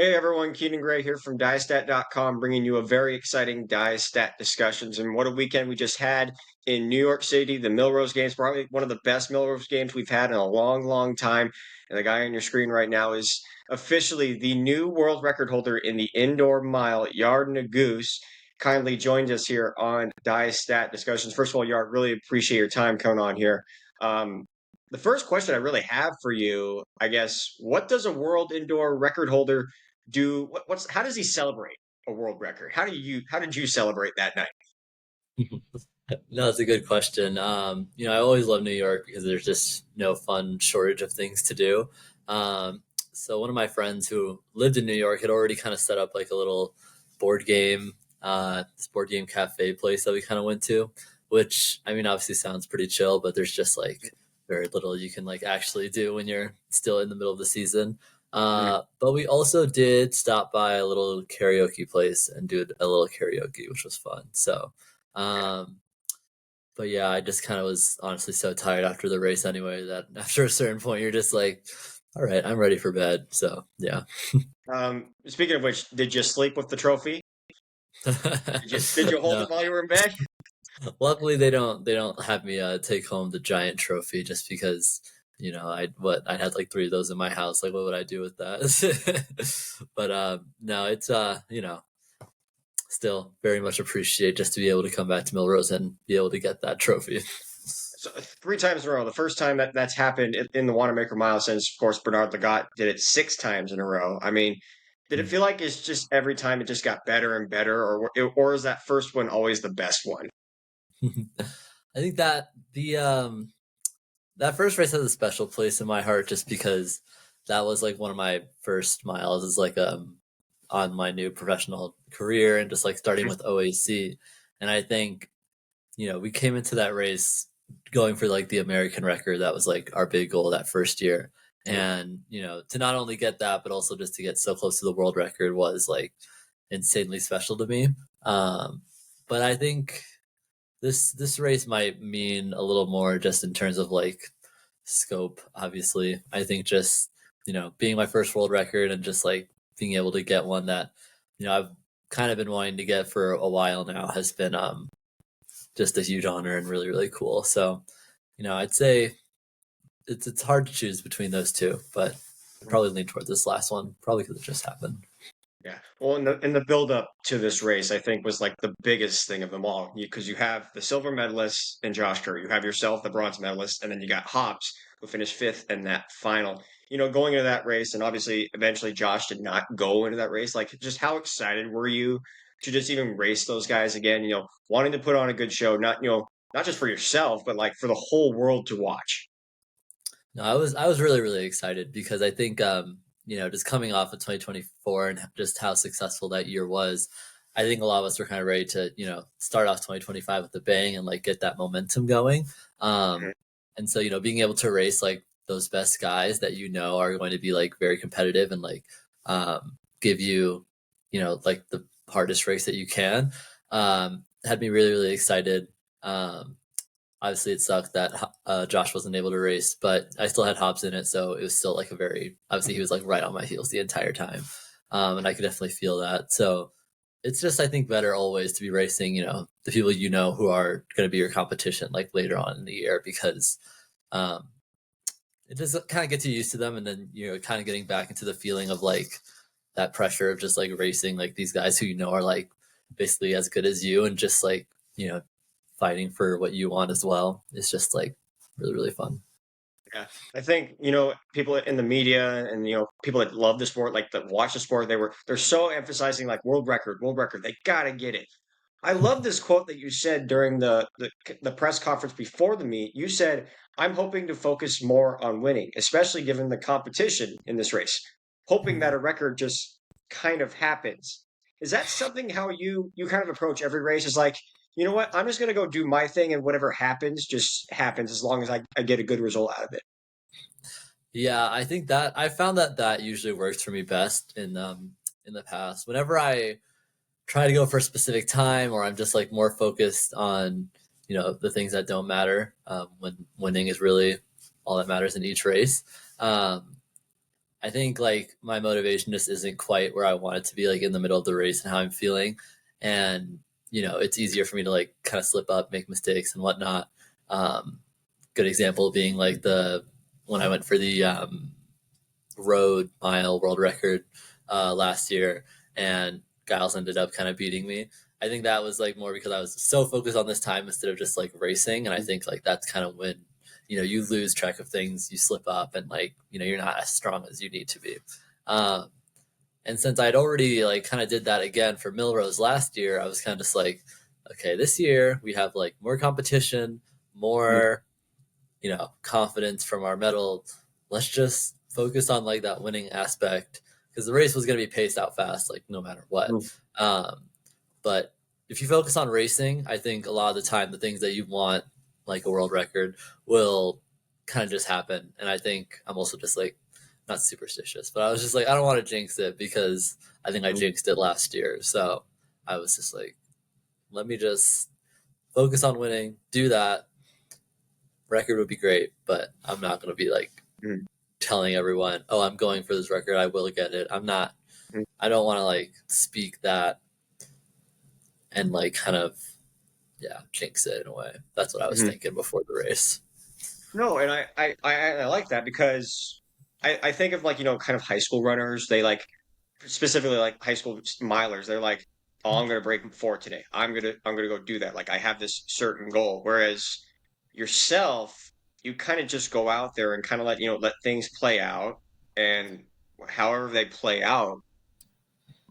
Hey everyone, Keenan Gray here from DyeStat.com, bringing you a very exciting DyeStat discussions. And what a weekend we just had in New York City, the Millrose Games, probably one of the best Millrose Games we've had in a long, long time. And the guy on your screen right now is officially the new world record holder in the indoor mile, Yared Nuguse. Kindly joined us here on DyeStat discussions. First of all, Yard, really appreciate your time coming on here. Um, the first question I really have for you, I guess, what does a world indoor record holder do what's how does he celebrate a world record? How did you celebrate that night? No, that's a good question. I always love New York because there's just no fun shortage of things to do. So one of my friends who lived in New York had already kind of set up like a little board game, this board game cafe place that we kind of went to, which I mean obviously sounds pretty chill, but there's just like very little you can like actually do when you're still in the middle of the season. Mhm. But we also did stop by a little karaoke place and do a little karaoke, which was fun. So um, but yeah, I just kind of was honestly so tired after the race anyway that after a certain point you're just like, all right, I'm ready for bed. So yeah. Speaking of which, did you sleep with the trophy? Did you hold No, it while you were in bed? luckily they don't have me take home the giant trophy just because I had like three of those in my house. Like what would I do with that? But no, it's still very much appreciate just to be able to come back to Millrose and be able to get that trophy. So three times in a row. The first time that's happened in the Wanamaker Mile since, of course, Bernard Lagat did it six times in a row. I mean, did it feel like it's just every time it just got better and better, or is that first one always the best one? I think that the that first race has a special place in my heart just because that was like one of my first miles is like on my new professional career and just like starting with OAC. And I think, we came into that race going for like the American record. That was like our big goal that first year. Mhm. And, to not only get that, but also just to get so close to the world record was like insanely special to me. Um, but I think this race might mean a little more just in terms of like scope. Obviously, I think just being my first world record and just like being able to get one that I've kind of been wanting to get for a while now has been just a huge honor and really really cool. So I'd say it's hard to choose between those two, but I'd probably lean towards this last one, probably because it just happened. Yeah. Well, in the build up to this race, I think was like the biggest thing of them all, because you have the silver medalist and Josh Kerr, you have yourself, the bronze medalist, and then you got Hobbs, who finished fifth in that final. Going into that race, and obviously eventually Josh did not go into that race. Like, just how excited were you to just even race those guys again? Wanting to put on a good show, not just for yourself, but like for the whole world to watch. No, I was really really excited because I think just coming off of 2024 and just how successful that year was, I think a lot of us were kind of ready to start off 2025 with a bang and like get that momentum going. Mhm. And so being able to race like those best guys that are going to be like very competitive and like give you like the hardest race that you can had me really really excited. Obviously it sucked that Josh wasn't able to race, but I still had Hobbs in it, so it was still like a very obviously he was like right on my heels the entire time, and I could definitely feel that. So it's just I think better always to be racing, the people who are going to be your competition like later on in the year because um, it just kind of gets you used to them, and then kind of getting back into the feeling of like that pressure of just like racing like these guys who are like basically as good as you and just like fighting for what you want as well. It's just like really, really fun. Yeah. I think, people in the media and, people that love the sport, like that watch the sport, they're so emphasizing like world record, world record. They gotta get it. I love this quote that you said during the press conference before the meet. You said, "I'm hoping to focus more on winning, especially given the competition in this race, hoping that a record just kind of happens." Is that something how you kind of approach every race? Is like, you know what? I'm just gonna go do my thing, and whatever happens, just happens as long as I get a good result out of it. Yeah, I think that I found that that usually works for me best in the past. Whenever I try to go for a specific time or I'm just like more focused on, the things that don't matter, when winning is really all that matters in each race. Um I think like my motivation just isn't quite where I want it to be, like in the middle of the race and how I'm feeling. And, it's easier for me to like kind of slip up, make mistakes and whatnot. Good example being like when I went for the road mile world record last year, and Giles ended up kind of beating me. I think that was like more because I was so focused on this time instead of just like racing. And I think like that's kind of when, you lose track of things, you slip up, and like, you're not as strong as you need to be. Um, and since I'd already like kind of did that again for Millrose last year, I was kind of just like, okay, this year we have like more competition, more, confidence from our medal. Let's just focus on like that winning aspect, because the race was going to be paced out fast, like no matter what. Um, but if you focus on racing, I think a lot of the time the things that you want, like a world record, will kind of just happen. And I think I'm also just like not superstitious, but I was just like, I don't want to jinx it because I think I jinxed it last year. So I was just like, let me just focus on winning, do that. Record would be great, but I'm not going to be like telling everyone, oh, I'm going for this record, I will get it. I'm not, I don't want to like speak that and like kind of, jinx it in a way. That's what I was thinking before the race. No, and I like that because I think of like, kind of high school runners. They like specifically like high school milers. They're like, oh, I'm gonna break 4 today. I'm gonna go do that. Like I have this certain goal. Whereas yourself, you kind of just go out there and kind of let things play out, and however they play out,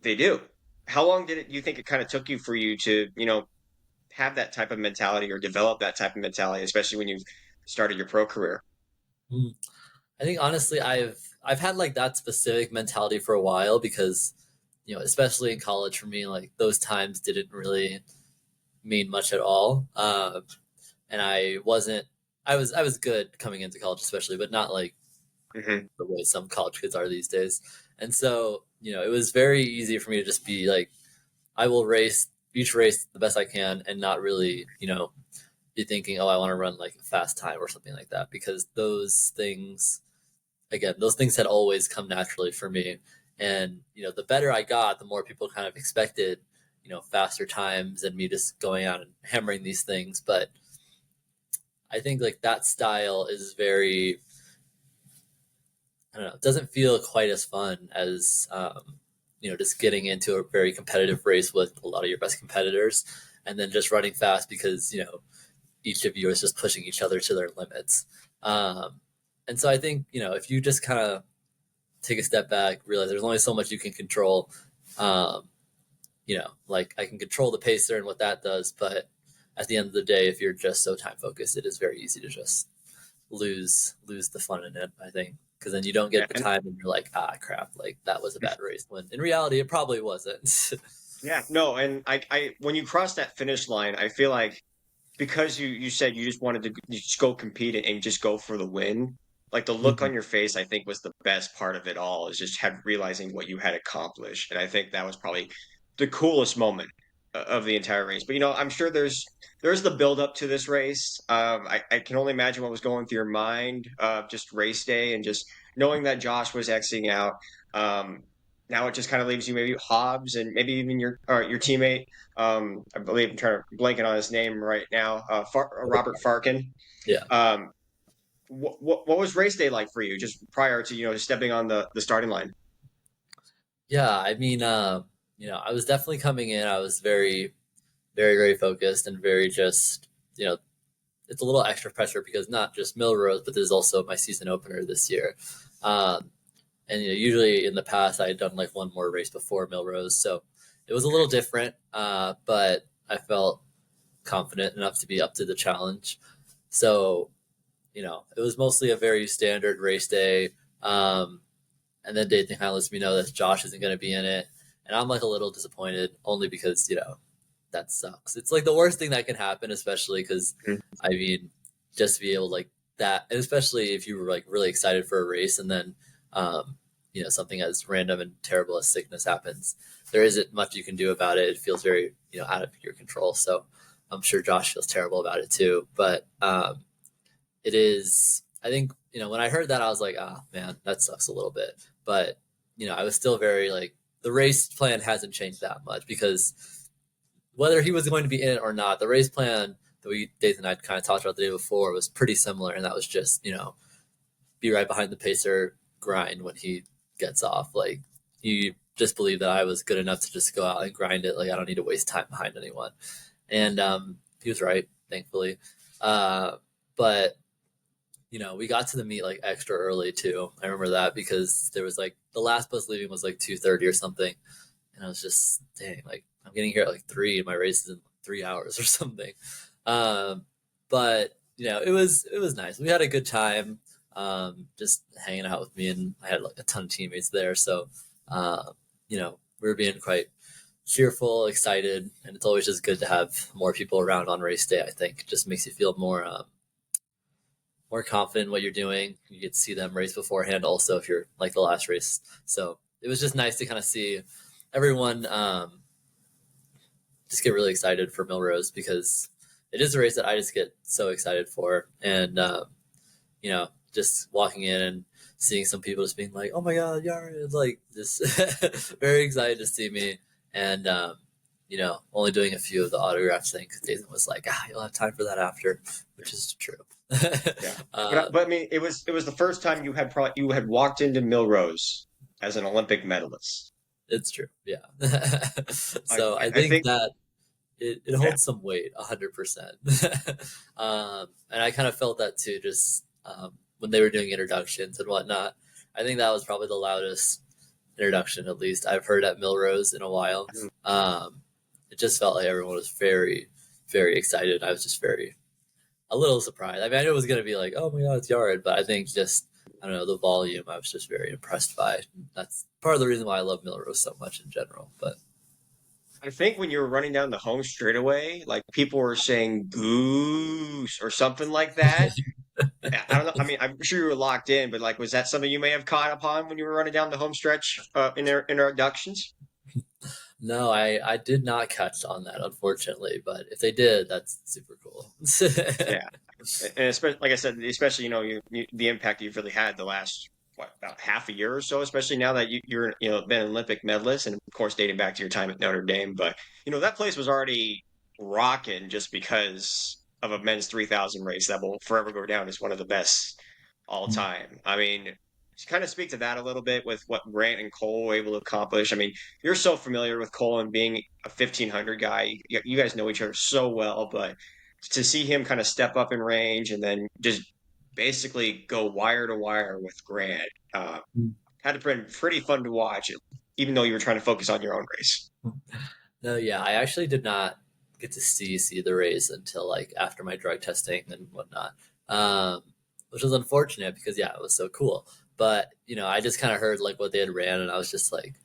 they do. How long did you think it kind of took you for you to, have that type of mentality or develop that type of mentality, especially when you've started your pro career? Mm. I think honestly, I've had like that specific mentality for a while because, especially in college for me, like those times didn't really mean much at all. And I was good coming into college, especially, but not like the way some college kids are these days. And so, it was very easy for me to just be like, I will race each race the best I can and not really, be thinking, oh, I want to run like a fast time or something like that, because those things had always come naturally for me. And, the better I got, the more people kind of expected, faster times and me just going out and hammering these things. But I think like that style is very, I don't know, it doesn't feel quite as fun as, just getting into a very competitive race with a lot of your best competitors and then just running fast because, each of you is just pushing each other to their limits. And so I think, if you just kind of take a step back, realize there's only so much you can control, like I can control the pacer and what that does. But at the end of the day, if you're just so time focused, it is very easy to just lose the fun in it, I think. Because then you don't get the time and you're like, ah, crap, like that was a bad race. When in reality, it probably wasn't. Yeah, no, and I when you cross that finish line, I feel like because you said you just wanted to just go compete and just go for the win, like the look on your face, I think was the best part of it all, is just realizing what you had accomplished. And I think that was probably the coolest moment of the entire race. But I'm sure there's the build up to this race. I can only imagine what was going through your mind, just race day and just knowing that Josh was exiting out. Um, Now it just kind of leaves you maybe Hobbs and maybe even your teammate. I believe I'm trying to blanking on his name right now. Robert Farkin. Yeah. What was race day like for you just prior to stepping on the starting line? Yeah, I mean, I was definitely coming in. I was very, very, very focused and very just, it's a little extra pressure because not just Millrose, but there's also my season opener this year. And usually in the past I had done like one more race before Millrose, so it was a little different. But I felt confident enough to be up to the challenge. So, it was mostly a very standard race day. And then Dathan kind of lets me know that Josh isn't going to be in it. And I'm like a little disappointed only because, that sucks. It's like the worst thing that can happen, especially because, I mean, just to be able like that, and especially if you were like really excited for a race and then, something as random and terrible as sickness happens, there isn't much you can do about it. It feels very, out of your control. So I'm sure Josh feels terrible about it too. But it is, I think, when I heard that, I was like, ah, man, that sucks a little bit. but I was still very like, the race plan hasn't changed that much, because whether he was going to be in it or not, the race plan that Dathan and I kind of talked about the day before was pretty similar, and that was just be right behind the pacer, grind when he gets off. Like, he just believed that I was good enough to just go out and grind it. Like, I don't need to waste time behind anyone. And he was right, thankfully. But we got to the meet like extra early too. I remember that, because there was like, the last bus leaving was like 2:30 or something, and I was just, dang, like, I'm getting here at like 3 and my race is in 3 hours or something. But it was nice. We had a good time, just hanging out with me, and I had like a ton of teammates there. So we were being quite cheerful, excited, and it's always just good to have more people around on race day. I think it just makes you feel more confident in what you're doing. You get to see them race beforehand also, if you're like the last race. So it was just nice to kind of see everyone just get really excited for Millrose, because it is a race that I just get so excited for. And just walking in and seeing some people just being like, oh my god, Yared, like, just very excited to see me. And only doing a few of the autographs thing, because Dathan was like, you'll have time for that after, which is true. Yeah, but I mean, it was the first time you had walked into Millrose as an Olympic medalist. It's true, yeah. So I think that it holds some weight, 100%. And I kind of felt that too, just when they were doing introductions and whatnot. I think that was probably the loudest introduction, at least, I've heard at Millrose in a while. It just felt like everyone was very, very excited. I was just a little surprised. I mean, I knew it was going to be like, oh my god, it's Yared, but I think just, I don't know, the volume I was just very impressed by. That's part of the reason why I love Millrose so much in general. But I think when you were running down the home straightaway, like, people were saying "goose" or something like that. I don't know. I mean, I'm sure you were locked in, but like, was that something you may have caught upon when you were running down the home stretch in their introductions? no, I did not catch on that, unfortunately. But if they did, that's super cool. Yeah, and especially, like I said, especially the impact you've really had the last, about half a year or so, especially now that you're been an Olympic medalist, and of course dating back to your time at Notre Dame. But that place was already rocking just because of a men's 3,000 race that will forever go down as one of the best all time. I mean, kind of speak to that a little bit with what Grant and Cole were able to accomplish. I mean, you're so familiar with Cole and being a 1,500 guy. You guys know each other so well, but to see him kind of step up in range and then just basically go wire to wire with Grant had to been pretty fun to watch, even though you were trying to focus on your own race. No, yeah, I actually did not get to see the race until like after my drug testing and whatnot, which was unfortunate, because yeah, it was so cool. But I just kind of heard like what they had ran, and I was just like,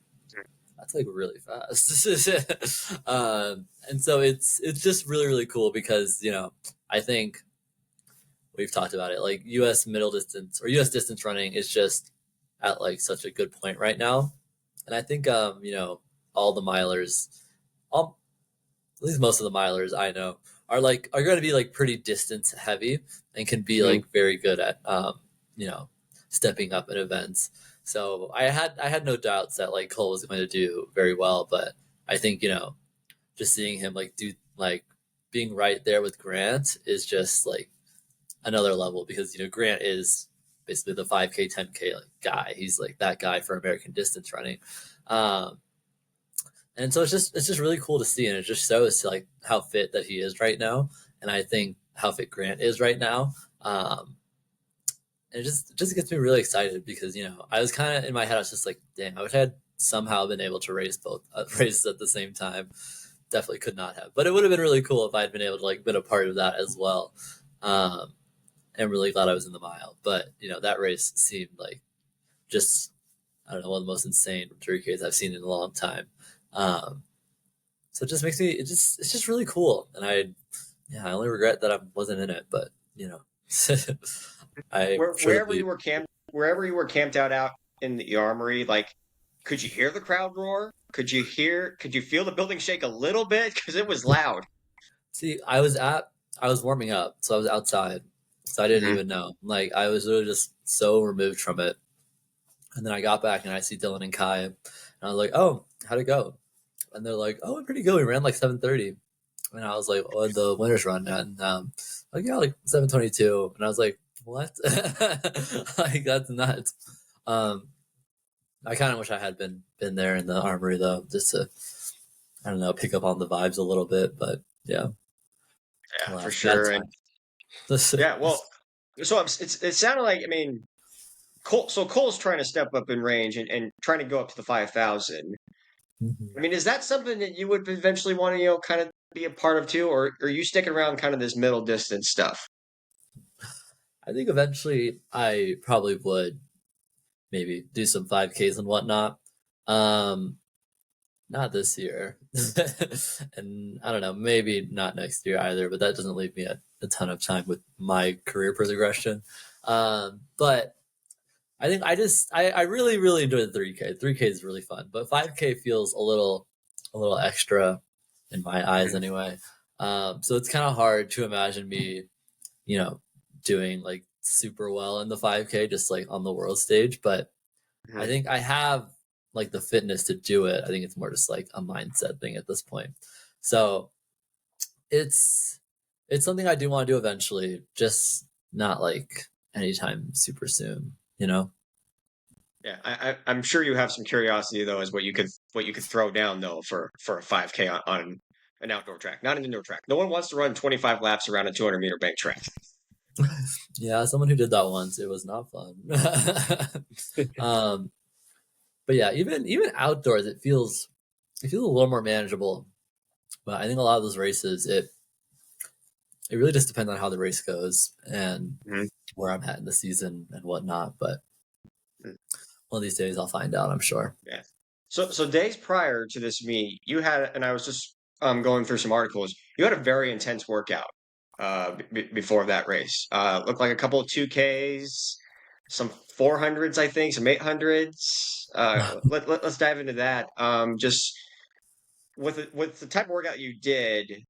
that's like really fast. And so it's just really, really cool, because I think we've talked about it, like US middle distance or US distance running is just at like such a good point right now. And I think all the milers, all at least most of the milers I know are going to be like pretty distance heavy, and can be like very good at stepping up in events. So I had no doubts that like Cole was going to do very well. But I think just seeing him like do like being right there with Grant is just like another level, because Grant is basically the 5K 10K like guy. He's like that guy for American distance running. And so it's just really cool to see, and it just shows like how fit that he is right now, and I think how fit Grant is right now. And it just gets me really excited, because I was kind of in my head, I was just like, damn, I wish I had somehow been able to race both races at the same time. Definitely could not have, but it would have been really cool if I'd been able to like been a part of that as well. And really glad I was in the mile. But that race seemed like just, I don't know, one of the most insane 3Ks I've seen in a long time. So it just makes me, it's just really cool. And I only regret that I wasn't in it, but Wherever you were camped out in the Armory, like, could you hear the crowd roar? Could you feel the building shake a little bit? Because it was loud. See, I was warming up, so I was outside, so I didn't even know. Like, I was really just so removed from it. And then I got back and I see Dylan and Kai, and I was like, "Oh, how'd it go?" And they're like, "Oh, pretty good. We ran like 7:30." And I was like, "Oh, the winners run." And like, yeah, like 7:22. And I was like, "What?" Like, that's nuts. I kind of wish I had been there in the Armory though, just to, I don't know, pick up on the vibes a little bit. But yeah, Yeah, for alas, bad sure. And time. yeah, well, so it sounded like, I mean, Cole's trying to step up in range and trying to go up to the 5,000. I mean, is that something that you would eventually want to, kind of be a part of too, or are you sticking around kind of this middle distance stuff? I think eventually I probably would maybe do some 5Ks and whatnot. Um, Not this year. And I don't know, maybe not next year either, but that doesn't leave me a ton of time with my career progression. But I think I really, really enjoy the 3K. 3K is really fun, but 5K feels a little extra in my eyes anyway. So it's kind of hard to imagine me, you know, doing like super well in the 5K, just like on the world stage. But I Mhm. think I have like the fitness to do it. I think it's more just like a mindset thing at this point. So it's it's something I do want to do eventually, just not like anytime super soon, you know? Yeah, I'm sure you have some curiosity though, as what you could throw down though for a 5K on an outdoor track, not an indoor track. No one wants to run 25 laps around a 200-meter bank track. Yeah, someone who did that once, it was not fun. um, but yeah, even outdoors, it feels a little more manageable. But I think a lot of those races, it really just depends on how the race goes and Mhm. where I'm at in the season and whatnot. But one of these days I'll find out, I'm sure. Yeah. So days prior to this meet, you had, and I was just going through some articles. You had a very intense workout before that race. Looked like a couple of 2Ks, some 400s, I think, some 800s. Let's dive into that. Just with the type of workout you did,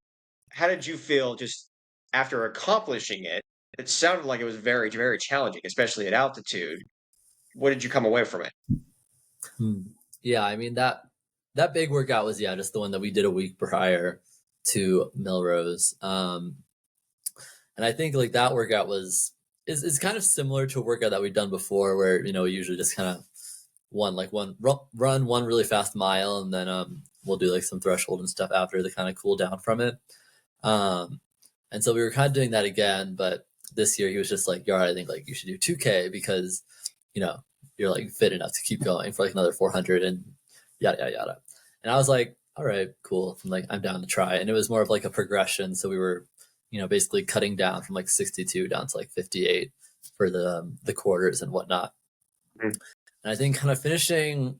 how did you feel just after accomplishing it? It sounded like it was very, very challenging, especially at altitude. What did you come away from it? Hmm. Yeah, I mean that big workout was, yeah, just the one that we did a week prior to Millrose. And I think like that workout is kind of similar to a workout that we've done before, where we usually just kind of run one really fast mile, and then we'll do like some threshold and stuff after to kind of cool down from it. Um, and so we were kind of doing that again, but this year he was just like, "Yard, I think like you should do 2K because you know you're like fit enough to keep going for like another 400 and yada yada yada." And I was like, "All right, cool. I'm down to try." And it was more of like a progression. So we were, basically cutting down from like 62 down to like 58 for the quarters and whatnot. Mhm. And I think kind of finishing,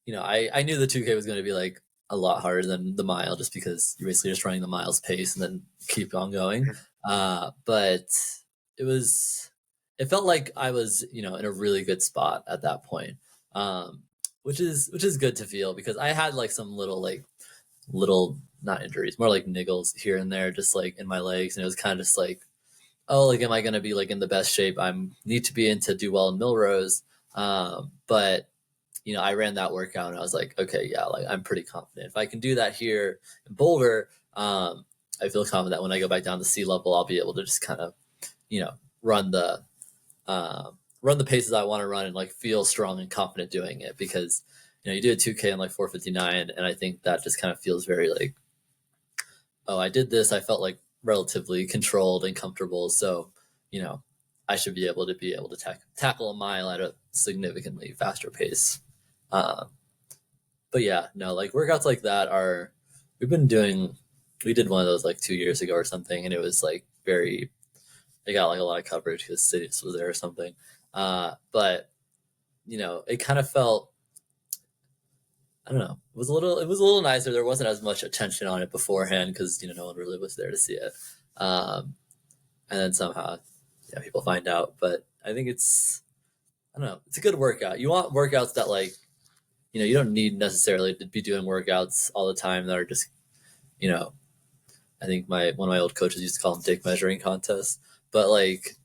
I knew the 2K was going to be like a lot harder than the mile just because you're basically just running the miles pace and then keep on going. But it was, it felt like I was, in a really good spot at that point. Which is good to feel because I had like some little, not injuries, more like niggles here and there, just like in my legs. And it was kind of just like, oh, like, am I going to be like in the best shape I need to be in to do well in Millrose? But I ran that workout and I was like, okay, yeah, like I'm pretty confident. If I can do that here in Boulder, I feel confident that when I go back down to sea level, I'll be able to just kind of, you know, run the run the paces I want to run and like feel strong and confident doing it because you do a 2K in like 4:59, and I think that just kind of feels very like, oh, I did this. I felt like relatively controlled and comfortable, so you know I should be able to tackle a mile at a significantly faster pace. Um, but yeah, no, like workouts like that are we've been doing. We did one of those like 2 years ago or something, and it was like very. It got like a lot of coverage because Sidious was there or something. But it kind of felt. I don't know. It was a little nicer. There wasn't as much attention on it beforehand because no one really was there to see it. Um, and then somehow, yeah, people find out. But I think I don't know. It's a good workout. You want workouts that like you don't need necessarily to be doing workouts all the time that are just, you know, I think one of my old coaches used to call them dick measuring contests. But like,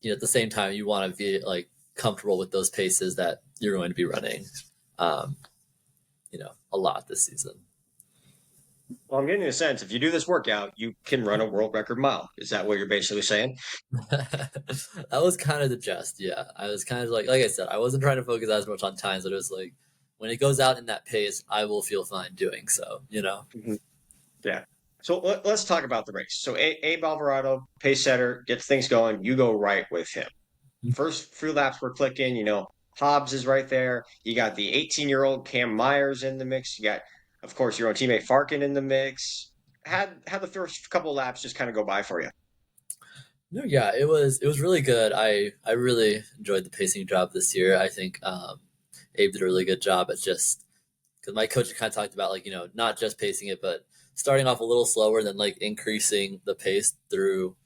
at the same time, you want to be like comfortable with those paces that you're going to be running, um, a lot this season. Well, I'm getting a sense if you do this workout, you can run a world record mile. Is that what you're basically saying? That was kind of the gist. Yeah, I was kind of like I said, I wasn't trying to focus as much on times, but it was like when it goes out in that pace, I will feel fine doing so. Mhm. Yeah. So let's talk about the race. So Abe Alvarado, pace setter, gets things going. You go right with him. First few laps were clicking. Hobbs is right there. You got the 18-year-old Cam Myers in the mix. You got, of course, your own teammate Farkin in the mix. Had the first couple laps just kind of go by for you? No, yeah, it was really good. I really enjoyed the pacing job this year. I think Abe did a really good job at just because my coach kind of talked about like not just pacing it, but starting off a little slower, then like increasing the pace through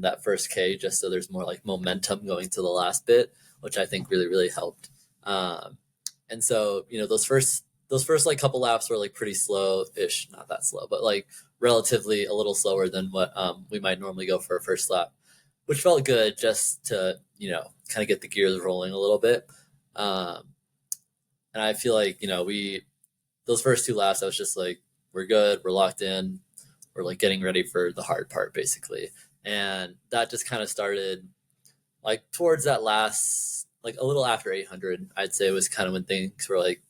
that first K, just so there's more like momentum going to the last bit, which I think really helped. And so those first like couple laps were like pretty slow ish, not that slow, but like relatively a little slower than what we might normally go for a first lap, which felt good just to kind of get the gears rolling a little bit. Um, and I feel like we those first two laps, I was just like, we're good, we're locked in, we're like getting ready for the hard part basically, and that just kind of started like towards that last like a little after 800. I'd say was kind of when things were like,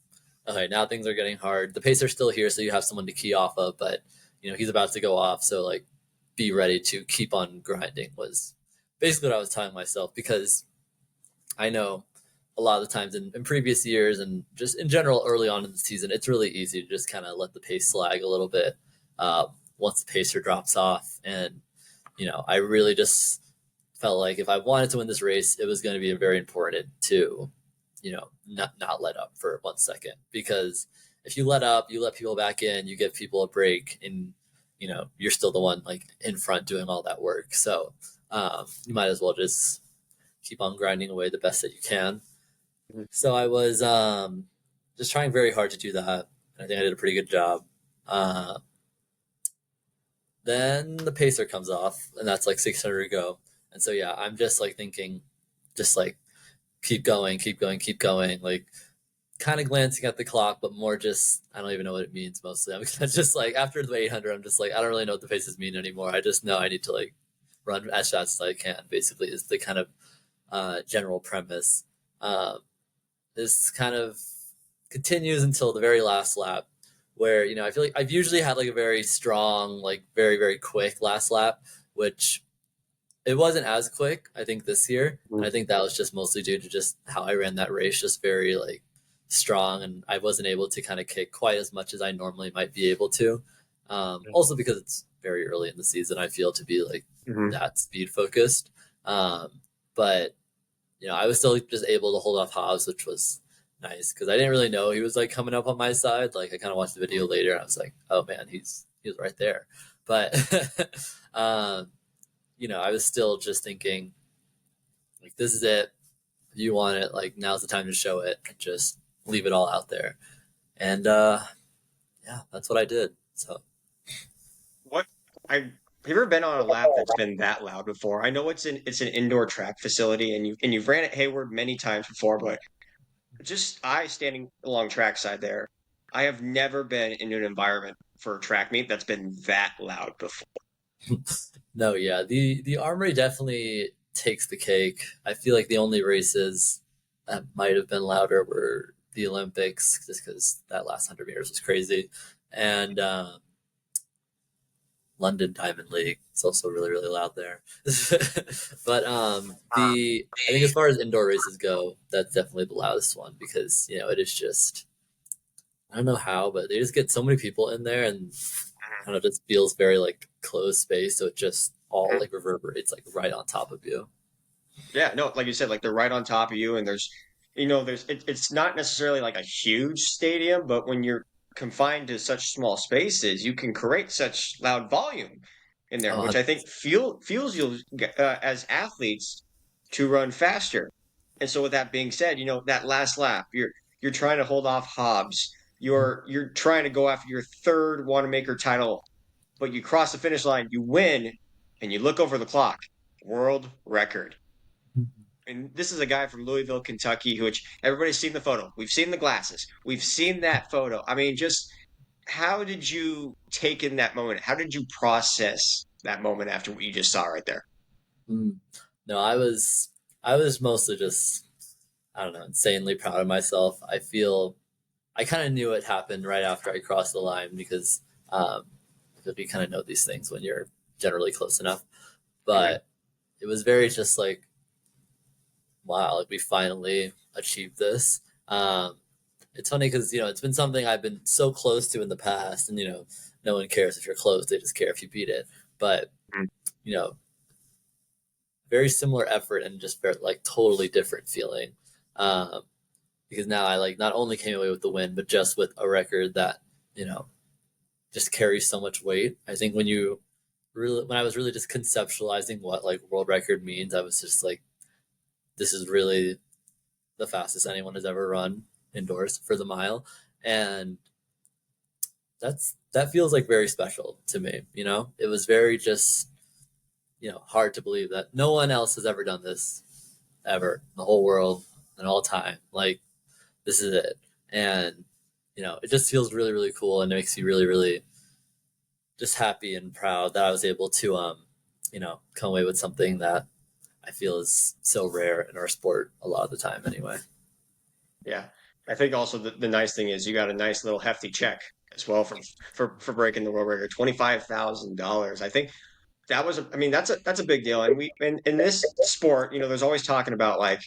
okay, now things are getting hard. The pace are still here, so you have someone to key off of, but he's about to go off, so like be ready to keep on grinding was basically what I was telling myself because I know a lot of the times in previous years and just in general early on in the season, it's really easy to just kind of let the pace slag a little bit once the pacer drops off. And, I really just felt like if I wanted to win this race, it was going to be very important to, not let up for 1 second. Because if you let up, you let people back in, you give people a break, and, you're still the one like in front doing all that work. So you might as well just keep on grinding away the best that you can. Mhm. So I was just trying very hard to do that. I think I did a pretty good job. Uh, then the pacer comes off, and that's like 600 to go. And so yeah, I'm just like thinking, just like keep going, keep going, keep going. Like kind of glancing at the clock, but more just I don't even know what it means mostly. I'm just like after the 800, I'm just like I don't really know what the paces mean anymore. I just know I need to like run as fast as I can. Basically, is the kind of general premise. Um, this kind of continues until the very last lap where I feel like I've usually had like a very strong like very quick last lap, which it wasn't as quick I think this year, and I think that was just mostly due to just how I ran that race, just very like strong, and I wasn't able to kind of kick quite as much as I normally might be able to. Also because it's very early in the season, I feel to be like Mhm. that speed focused. But I was still just able to hold off Hobbs, which was nice because I didn't really know he was like coming up on my side. Like I kind of watched the video later, and I was like, oh man, he was right there. But um, I was still just thinking like this is it. If you want it, like now's the time to show it. Just leave it all out there, and yeah, that's what I did. So What I have you ever been on a lap that's been that loud before? I know it's an indoor track facility, and you've ran at Hayward many times before, but just I standing along trackside there, I have never been in an environment for a track meet that's been that loud before. no, yeah, the Armory definitely takes the cake. I feel like the only races that might have been louder were the Olympics, just because that last 100 meters was crazy, and London Diamond League. It's also really loud there. But the I think as far as indoor races go, that's definitely the loudest one because it is just I don't know how, but they just get so many people in there, and I don't know, it just feels very like closed space, so it just all like reverberates like right on top of you. Yeah, no, like you said, like they're right on top of you, and it's not necessarily like a huge stadium, but when you're confined to such small spaces, you can create such loud volume in there, Oh, which I think fuels you as athletes to run faster. And so, with that being said, that last lap, you're trying to hold off Hobbs. You're trying to go after your third Wanamaker title, but you cross the finish line, you win, and you look over the clock, world record. and this is a guy from Louisville, Kentucky, which everybody's seen the photo. We've seen the glasses. We've seen that photo. I mean, just how did you take in that moment? How did you process that moment after what you just saw right there? Mm. No, I was mostly just, I don't know, insanely proud of myself. I feel I kind of knew it happened right after I crossed the line um, because you kind of know these things when you're generally close enough. Hmm. But it was very just like, wow, like we finally achieved this. It's funny because it's been something I've been so close to in the past, and no one cares if you're close; they just care if you beat it. But you know, very similar effort and just very like totally different feeling. Um, because now I like not only came away with the win, but just with a record that you know just carries so much weight. I think when I was really just conceptualizing what like world record means, I was just like, this is really the fastest anyone has ever run indoors for the mile, and that feels like very special to me. It was very just hard to believe that no one else has ever done this ever in the whole world and all time. Like this is it, and it just feels really really cool, and it makes me really really just happy and proud that I was able to come away with something that I feel is so rare in our sport a lot of the time anyway. Yeah. I think also the nice thing is you got a nice little hefty check as well for breaking the world record, $25,000. I think that was I mean that's a big deal. And we in this sport, there's always talking about like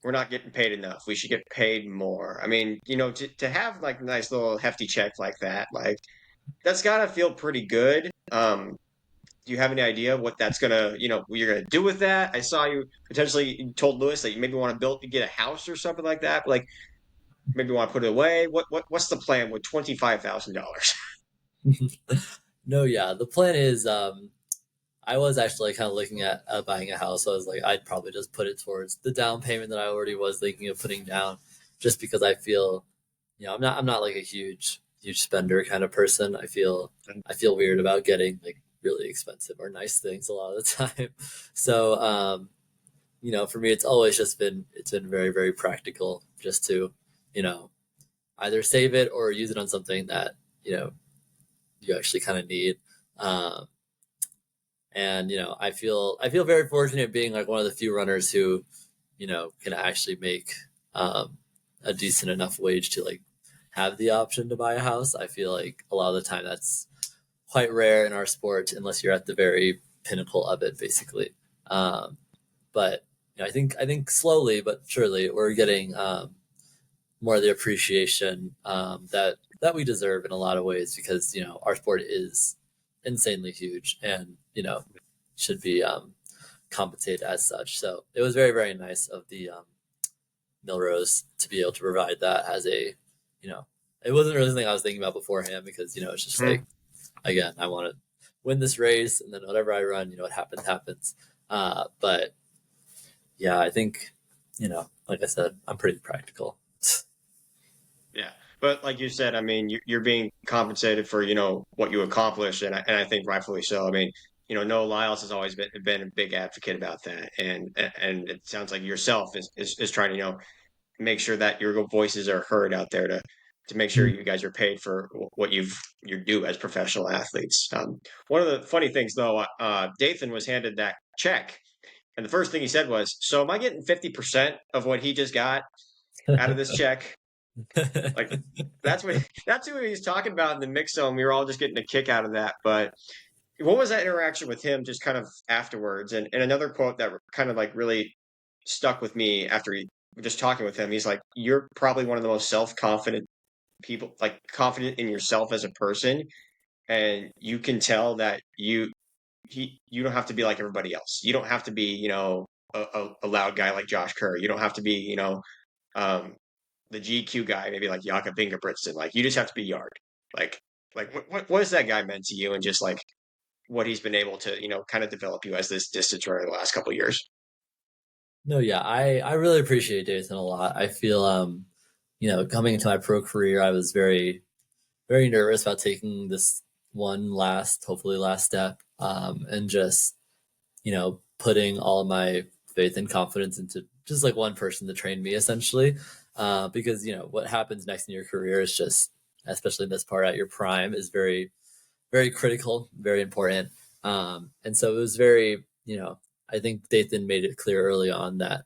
we're not getting paid enough. We should get paid more. I mean, to have like a nice little hefty check like that, like that's gotta feel pretty good. Do you have any idea what that's gonna, what you're gonna do with that? I saw you potentially you told Lewis that you maybe want to build to get a house or something like that. Like maybe you want to put it away. What's the plan with $25,000? No, yeah, the plan is I was actually kind of looking at buying a house. So I was like, I'd probably just put it towards the down payment that I already was thinking of putting down, just because I feel, I'm not like a huge spender kind of person. I feel weird about getting like really expensive or nice things a lot of the time. So for me, it's been very very practical just to, you know, either save it or use it on something that you know you actually kind of need. Um, and I feel very fortunate being like one of the few runners who can actually make um, a decent enough wage to like have the option to buy a house. I feel like a lot of the time that's quite rare in our sport unless you're at the very pinnacle of it, basically. um, but I think slowly but surely we're getting more of the appreciation that we deserve in a lot of ways, because our sport is insanely huge, and should be compensated as such. So it was very very nice of the Millrose to be able to provide that as a you know it wasn't really something I was thinking about beforehand, because it's just like, again, I want to win this race, and then whatever I run, what happens. But yeah, I think like I said, I'm pretty practical. Yeah. But like you said, I mean, you're being compensated for, what you accomplished, and I think rightfully so. I mean, Noah Lyles has always been a big advocate about that, and it sounds like yourself is trying to, make sure that your voices are heard out there to make sure you guys are paid for what you do as professional athletes. One of the funny things though, Dathan was handed that check, and the first thing he said was, "So am I getting 50% of what he just got out of this check?" Like that's who he's talking about in the mix zone. We were all just getting a kick out of that. But what was that interaction with him just kind of afterwards? And another quote that kind of like really stuck with me after just talking with him. He's like, "You're probably one of the most self-confident people, like confident in yourself as a person, and you can tell that you don't have to be like everybody else. You don't have to be, a loud guy like Josh Kerr. You don't have to be, um, the GQ guy, maybe like Jakob Ingebrigtsen. Like you just have to be Yard. Like what has that guy meant to you, and just like what he's been able to kind of develop you as this distance runner the last couple of years." No, yeah, I really appreciate Dathan a lot. I feel coming into my pro career, I was very very nervous about taking this one last, hopefully last step, and just putting all of my faith and confidence into just like one person to train me essentially. Because what happens next in your career is just, especially in this part at your prime, is very, very critical, very important. And so it was very, I think Dathan made it clear early on that,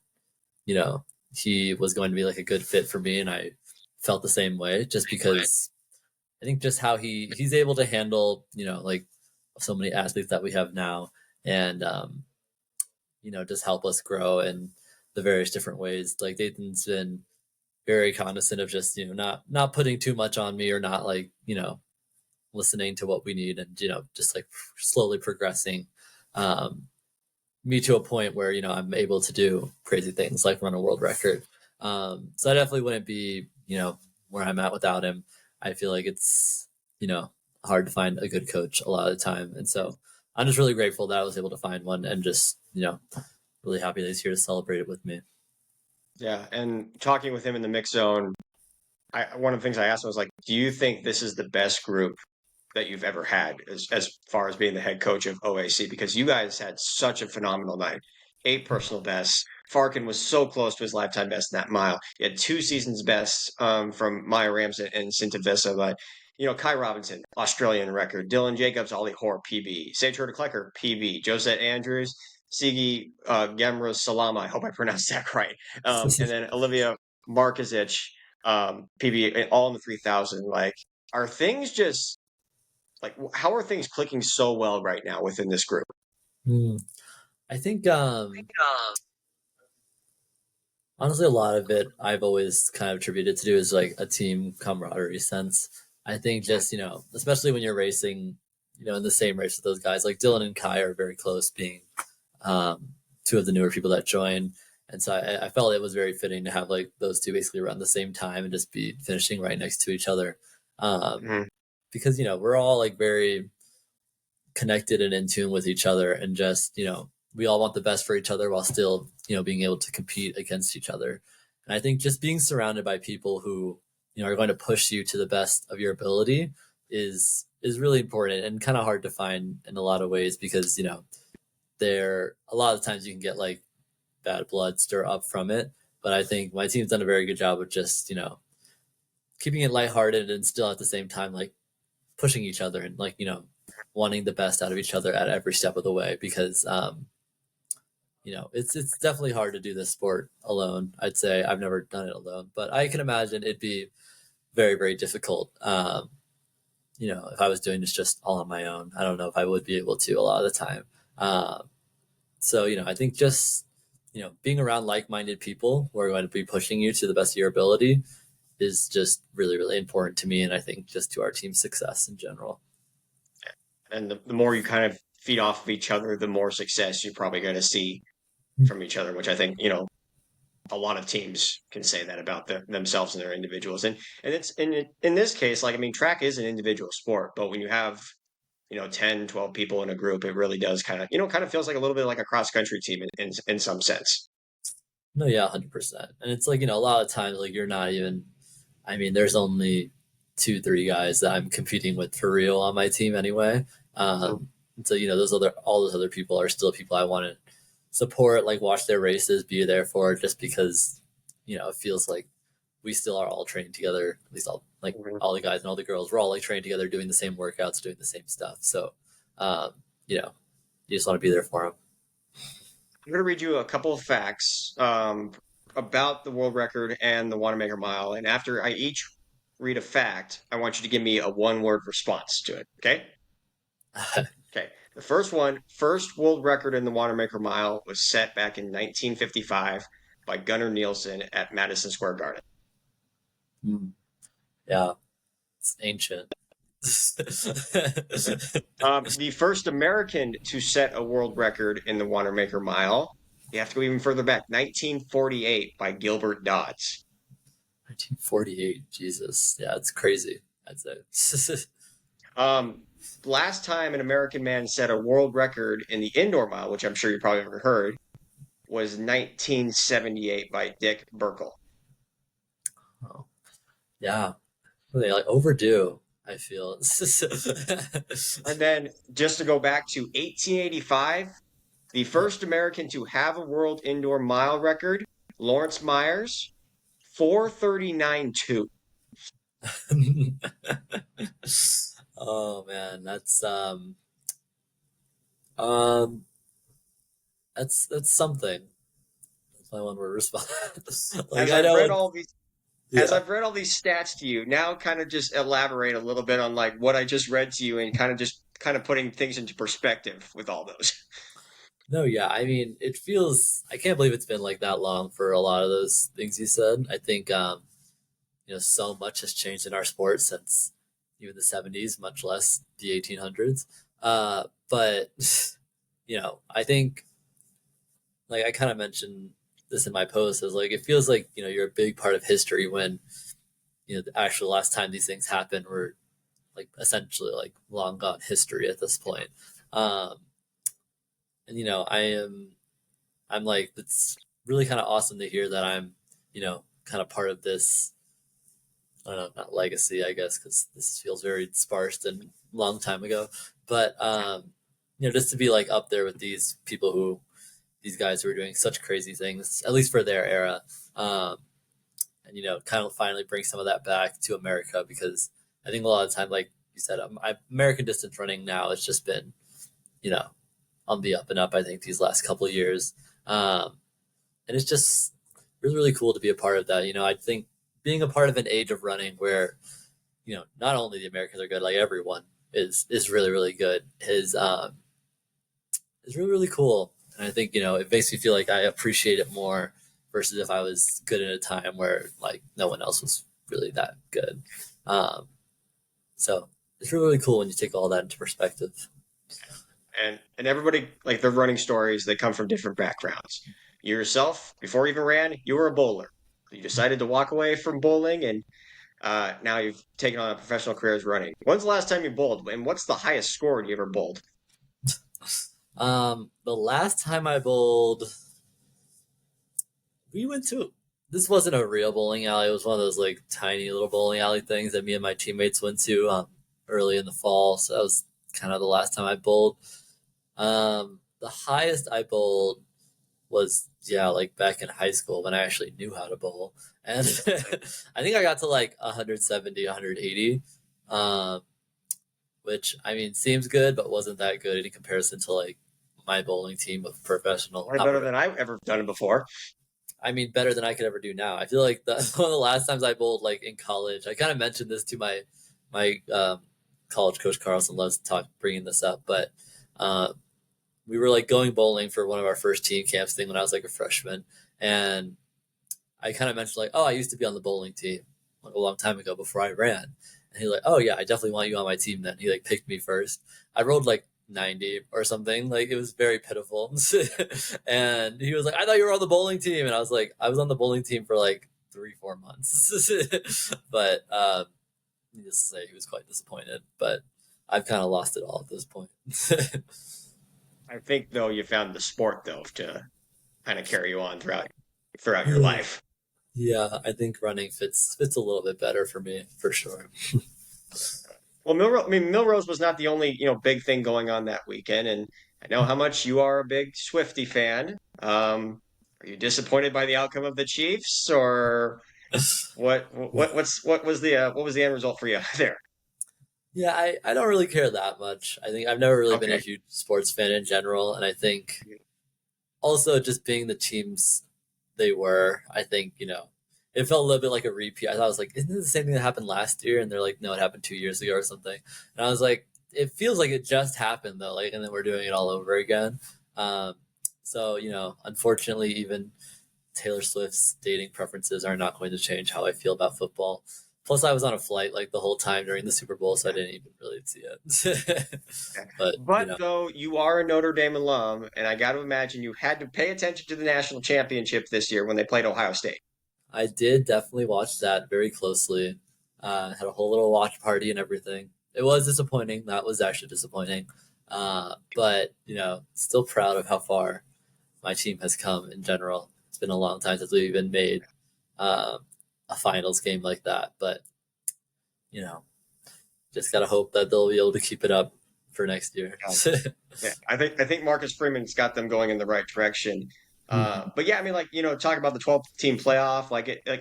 you know, he was going to be like a good fit for me, and I felt the same way just because I think just how he's able to handle, like so many athletes that we have now, and just help us grow in the various different ways. Like Dathan's been very cognizant of just, not putting too much on me, or not like, listening to what we need, and, just like slowly progressing me to a point where, I'm able to do crazy things like run a world record. So I definitely wouldn't be, where I'm at without him. I feel like it's, hard to find a good coach a lot of the time. And so I'm just really grateful that I was able to find one, and just, really happy that he's here to celebrate it with me. Yeah, and talking with him in the mix zone, one of the things I asked him was like, "Do you think this is the best group that you've ever had as far as being the head coach of OAC? Because you guys had such a phenomenal night, 8 personal bests. Farkin was so close to his lifetime best in that mile. He had 2 seasons bests from Maya Rams and Cinta Vista, but Kai Robinson, Australian record, Dylan Jacobs, Ollie Hoare, PB, Sage Klecker, PB, Josette Andrews, Sigi Gemra Salama, I hope I pronounced that right, and then Olivia Markovic, PB, all in the 3,000. Like, are things just like, how are things clicking so well right now within this group? I think honestly, a lot of it I've always kind of attributed to do is like a team camaraderie sense. I think just, especially when you're racing, in the same race with those guys, like Dylan and Kai are very close, being 2 of the newer people that join. And so I felt it was very fitting to have like those 2 basically around the same time and just be finishing right next to each other. Because, we're all like very connected and in tune with each other, and just, we all want the best for each other while still, being able to compete against each other. And I think just being surrounded by people who, are going to push you to the best of your ability is really important, and kind of hard to find in a lot of ways, because, there a lot of times you can get like bad blood stir up from it. But I think my team's done a very good job of just, keeping it lighthearted, and still at the same time like pushing each other, and like, wanting the best out of each other at every step of the way, because it's definitely hard to do this sport alone. I'd say I've never done it alone, but I can imagine it'd be very, very difficult. If I was doing this just all on my own, I don't know if I would be able to a lot of the time. So, I think just, being around like-minded people who are going to be pushing you to the best of your ability is just really, really important to me. And I think just to our team's success in general. And the more you kind of feed off of each other, the more success you're probably going to see from each other, which I think, a lot of teams can say that about themselves and their individuals. And it's in this case, like, I mean, track is an individual sport, but when you have 10, 12 people in a group, it really does kind of feels like a little bit like a cross country team in some sense. No, yeah, 100%. And it's like, a lot of times, like, you're not even, I mean, there's only 2, 3 guys that I'm competing with for real on my team anyway. So, all those other people are still people I want to support, like watch their races, be there for, just because, it feels like we still are all training together, at least all the guys and all the girls, we're all like training together, doing the same workouts, doing the same stuff. So, you just want to be there for them. I'm going to read you a couple of facts about the world record and the Wanamaker Mile. And after I each read a fact, I want you to give me a 1-word response to it. Okay? Okay. The first world record in the Wanamaker Mile was set back in 1955 by Gunnar Nielsen at Madison Square Garden. Yeah, it's ancient. The first American to set a world record in the Wanamaker Mile, you have to go even further back, 1948 by Gilbert Dodds. 1948, Jesus. Yeah, it's crazy, I'd say. Last time an American man set a world record in the indoor mile, which I'm sure you probably ever heard, was 1978 by Dick Burkle. Oh, yeah. They like overdue, I feel. And then just to go back to 1885, the first American to have a world indoor mile record Lawrence Myers, 4:39.2. Oh man, um that's something. That's my one word response. Like As I I've know read it's all these as yeah. I've read all these stats to you, now kind of just elaborate a little bit on like what I just read to you and kind of putting things into perspective with all those. No, yeah. I mean, it feels I can't believe it's been like that long for a lot of those things you said. I think so much has changed in our sport since even the 70s, much less the 1800s. But I think like I kind of mentioned this in my post is like it feels like you're a big part of history when the actual last time these things happened were like essentially like long gone history at this point. Um, and I'm like it's really kind of awesome to hear that I'm kind of part of this. I don't know, not legacy, I guess, because this feels very sparse and long time ago. But just to be like up there with these people who these guys who are doing such crazy things, at least for their era, um, and kind of finally bring some of that back to America because I think a lot of the time, like you said, American distance running now has just been you know on the up and up. I think these last couple of years, um, and it's just really really cool to be a part of that. I think being a part of an age of running where not only the Americans are good, like everyone is really really good is really really cool. And I think it makes me feel like I appreciate it more versus if I was good at a time where like no one else was really that good. Um, so it's really really cool when you take all that into perspective. And everybody like their running stories, they come from different backgrounds. You yourself, before you even ran, you were a bowler. You decided to walk away from bowling, and now you've taken on a professional career as running. When's the last time you bowled, and what's the highest score you ever bowled? The last time I bowled, we went to this wasn't a real bowling alley. It was one of those like tiny little bowling alley things that me and my teammates went to early in the fall. So that was kind of the last time I bowled. The highest I bowled was yeah, like back in high school when I actually knew how to bowl, and I think I got to like 170, 180, um, which I mean seems good, but wasn't that good in comparison to like my bowling team of professional. Way Not better than I've ever done it before. I mean, better than I could ever do now. I feel like one of the last times I bowled, like in college, I kind of mentioned this to my college coach Carlson loves bringing this up, but uh, we were like going bowling for one of our first team camps thing when I was like a freshman, and I kind of mentioned like, oh, I used to be on the bowling team like a long time ago before I ran, and he's like, oh yeah, I definitely want you on my team. Then he like picked me first. I rolled like 90 or something. Like it was very pitiful. And he was like, I thought you were on the bowling team. And I was like, I was on the bowling team for like 3 4 months. But needless to say, he was quite disappointed. But I've kind of lost it all at this point. I think though you found the sport though to kind of carry you on throughout your Yeah. life. Yeah, I think running fits a little bit better for me for sure. Well, Millrose was not the only, big thing going on that weekend, and I know how much you are a big Swifty fan. Are you disappointed by the outcome of the Chiefs, or what was the end result for you there? Yeah, I don't really care that much. I think I've never really been a Okay. huge sports fan in general, and I think also just being the teams they were, I think, it felt a little bit like a repeat. I thought I was like, isn't this the same thing that happened last year? And they're like, no, it happened 2 years ago or something. And I was like, it feels like it just happened though, like, and then we're doing it all over again. Um, so, unfortunately, even Taylor Swift's dating preferences are not going to change how I feel about football. Plus, I was on a flight like the whole time during the Super Bowl, so I didn't even really see it. But But though you are a Notre Dame alum, and I got to imagine you had to pay attention to the national championship this year when they played Ohio State. I did definitely watch that very closely. Had a whole little watch party and everything. It was disappointing. That was actually disappointing. But still proud of how far my team has come in general. It's been a long time since we've even made um, a finals game like that. But you know, just gotta hope that they'll be able to keep it up for next year. Yeah, I think Marcus Freeman's got them going in the right direction. Mhm. But yeah, I mean, like, talk about the 12-team playoff.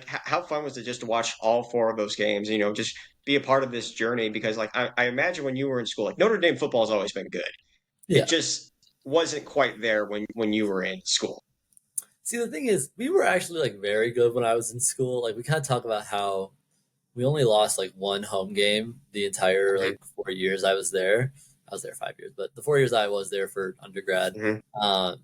How fun was it just to watch all four of those games? Just be a part of this journey because, like, I imagine when you were in school, like Notre Dame football has always been good. It Yeah. just wasn't quite there when you were in school. See, the thing is, we were actually like very good when I was in school. Like we kind of talk about how we only lost like one home game the entire Hmm. like 4 years I was there. I was there 5 years, but the 4 years I was there for undergrad, Hmm. um,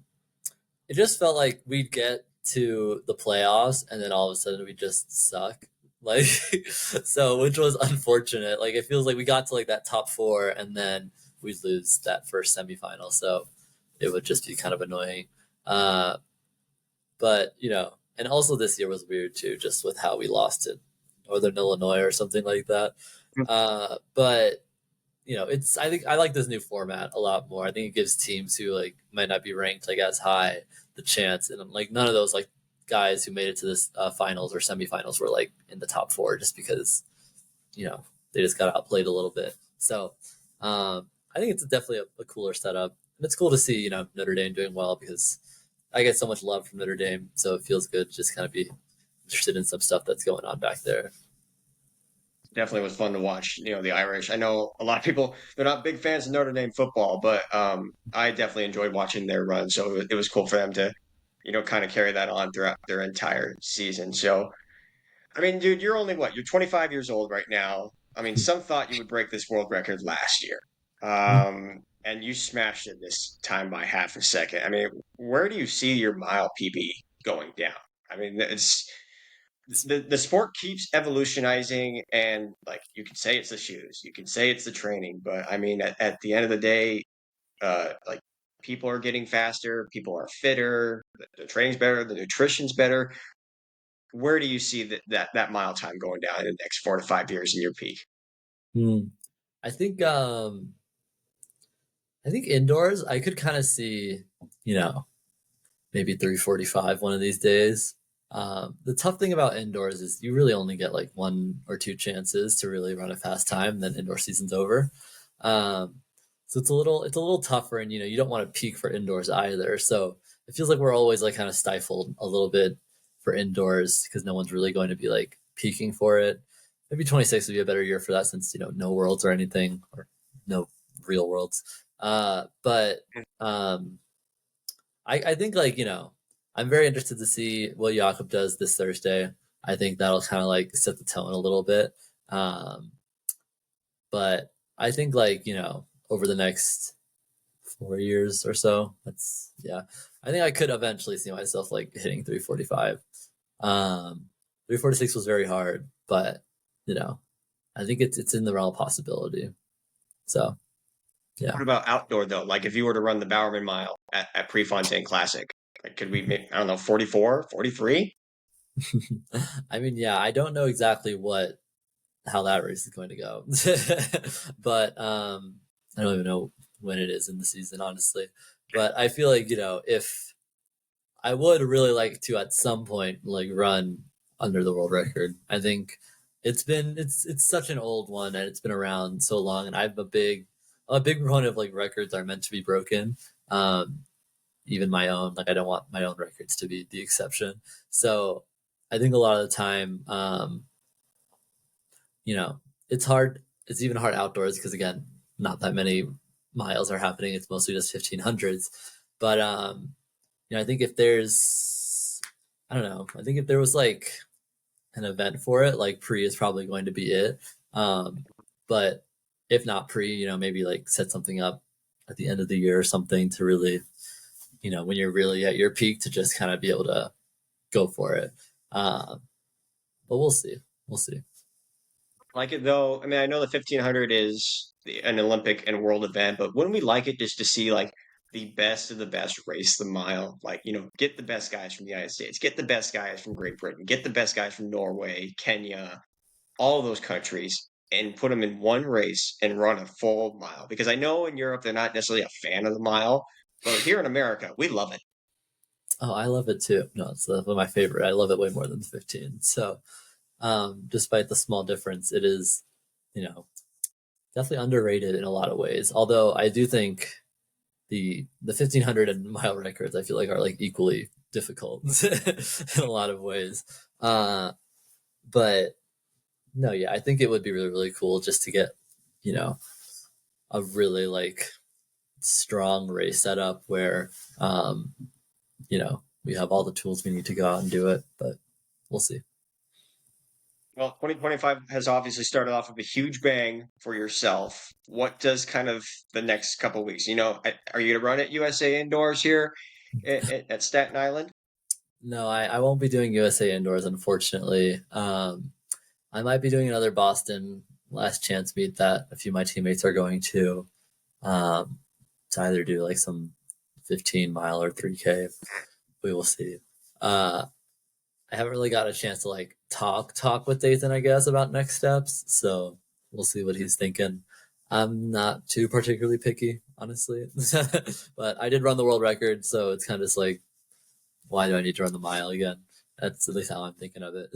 it just felt like we'd get to the playoffs and then all of a sudden we just suck. Like, so which was unfortunate. Like, it feels like we got to like that top four and then we'd lose that first semifinal. So it would just be kind of annoying. Uh, but, and also this year was weird too, just with how we lost to Northern Illinois or something like that. But it's I think I like this new format a lot more. I think it gives teams who like might not be ranked like as high the chance, and like none of those like guys who made it to this finals or semifinals were like in the top four just because you know they just got outplayed a little bit. So I think it's definitely a cooler setup, and it's cool to see Notre Dame doing well because I get so much love from Notre Dame, so it feels good to just kind of be interested in some stuff that's going on back there. Definitely was fun to watch, the Irish. I know a lot of people, they're not big fans of Notre Dame football, but I definitely enjoyed watching their run. So it was cool for them to, kind of carry that on throughout their entire season. So, I mean, dude, you're only what? You're 25 years old right now. I mean, some thought you would break this world record last year. And you smashed it this time by half a second. I mean, where do you see your mile PB going down? I mean, it's the sport keeps evolutionizing, and like you can say it's the shoes, you can say it's the training, but I mean, at the end of the day, like people are getting faster, people are fitter, the training's better, the nutrition's better. Where do you see that mile time going down in the next 4 to 5 years in your peak? Hmm. I think I think indoors I could kind of see, you know, maybe 3:45 one of these days. The tough thing about indoors is you really only get like one or two chances to really run a fast time, and then indoor season's over. Um, so it's a little tougher, and you don't want to peak for indoors either. So it feels like we're always like kind of stifled a little bit for indoors because no one's really going to be like peaking for it. Maybe 26 would be a better year for that since no worlds or anything or no real worlds. But I think like I'm very interested to see what Jakob does this Thursday. I think that'll kind of like set the tone a little bit. Um, but I think like over the next 4 years or so, that's yeah. I think I could eventually see myself like hitting 3:45. 3:46 was very hard, but you know I think it's in the realm of possibility. So yeah. What about outdoor though? Like if you were to run the Bowerman Mile at Prefontaine Classic, like could we make, I don't know, 44, 43? I mean, yeah, I don't know exactly what how that race is going to go. But I don't even know when it is in the season, honestly. But I feel like, if I would really like to at some point like run under the world record. I think it's such an old one and it's been around so long and I'm a big proponent of like records are meant to be broken. Um even my own, like I don't want my own records to be the exception. So I think a lot of the time you know, it's hard. It's even hard outdoors because again, not that many miles are happening. It's mostly just 1500s. But I think if there's, I don't know, I think if there was like an event for it, like pre is probably going to be it. But if not pre, maybe like set something up at the end of the year or something to really, when you're really at your peak to just kind of be able to go for it. Um, but we'll see. We'll see. Like it though. I mean, I know the 1500 is an Olympic and world event, but wouldn't we like it just to see like the best of the best race the mile? Like, get the best guys from the United States, get the best guys from Great Britain, get the best guys from Norway, Kenya, all of those countries, and put them in one race and run a full mile. Because I know in Europe they're not necessarily a fan of the mile, but here in America, we love it. Oh, I love it too. No, it's one of my favorite. I love it way more than the 15. So, despite the small difference, it is, you know, definitely underrated in a lot of ways. Although I do think the 1500 and mile records I feel like are like equally difficult in a lot of ways. But no, yeah, I think it would be really, really cool just to get, you know, a really like strong race setup where, you know, we have all the tools we need to go out and do it, but we'll see. Well, 2025 has obviously started off with a huge bang for yourself. What does kind of the next couple of weeks? Are you going to run at USA Indoors here at Staten Island? No, I won't be doing USA indoors, unfortunately. I might be doing another Boston last chance meet that a few of my teammates are going um, to either do like some 15 mile or 3K. We will see. Uh, I haven't really got a chance to like talk with Dathan, I guess, about next steps. So we'll see what he's thinking. I'm not too particularly picky, honestly, but I did run the world record, so it's kind of just like, why do I need to run the mile again? That's at least how I'm thinking of it.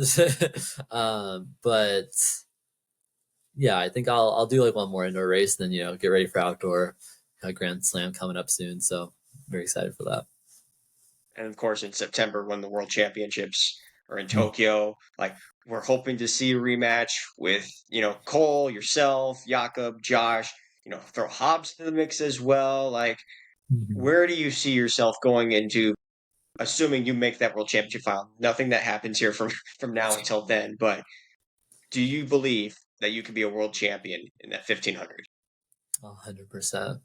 But yeah, I think I'll do like one more indoor race, then get ready for outdoor. Grand Slam coming up soon, so very excited for that. And of course, in September, when the World Championships are in Tokyo, like we're hoping to see a rematch with, Cole, yourself, Jakob, Josh, throw Hobbs to the mix as well. Like, Mhm. where do you see yourself going into, assuming you make that World Championship final? Nothing that happens here from from now until then, but do you believe that you could be a world champion in that 1500? 100%.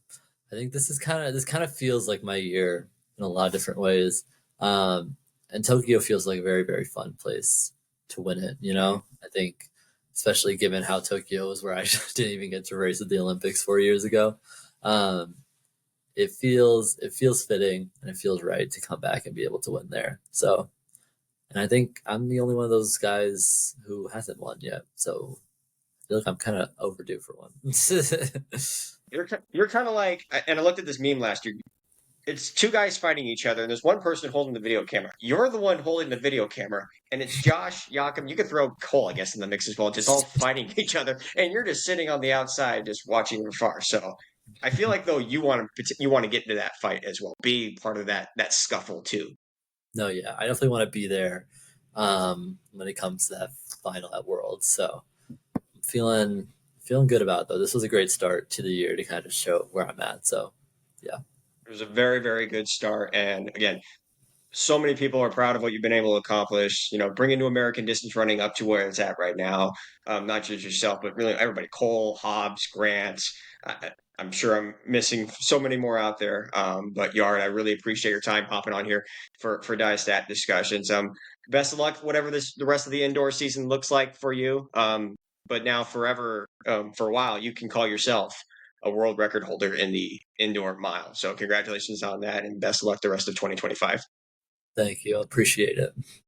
I think this kind of feels like my year in a lot of different ways. Um, and Tokyo feels like a very, very fun place to win it. Mm-hmm. I think, especially given how Tokyo was where I didn't even get to race at the Olympics 4 years ago. Um, it feels fitting and it feels right to come back and be able to win there. So, and I think I'm the only one of those guys who hasn't won yet. So I feel like I'm kind of overdue for one. You're kind of like, and I looked at this meme last year. It's two guys fighting each other, and there's one person holding the video camera. You're the one holding the video camera, and it's Josh, Jakob. You could throw Cole, I guess, in the mix as well, just all fighting each other, and you're just sitting on the outside, just watching from far. So I feel like though you want to get into that fight as well, be part of that scuffle too. No, yeah, I definitely want to be there when it comes to that final at Worlds. So I'm feeling good about it, though. This was a great start to the year to kind of show where I'm at. So yeah, It was a very, very good start, and again, so many people are proud of what you've been able to accomplish. Bringing new American distance running up to where it's at right now. Not just yourself, but really everybody. Cole, Hobbs, Grant. I'm sure I'm missing so many more out there. But Yard, I really appreciate your time hopping on here for DyeStat discussions. Best of luck, whatever the rest of the indoor season looks like for you. But now forever, for a while, you can call yourself a world record holder in the indoor mile. So congratulations on that, and best of luck the rest of 2025. thank you. I appreciate it.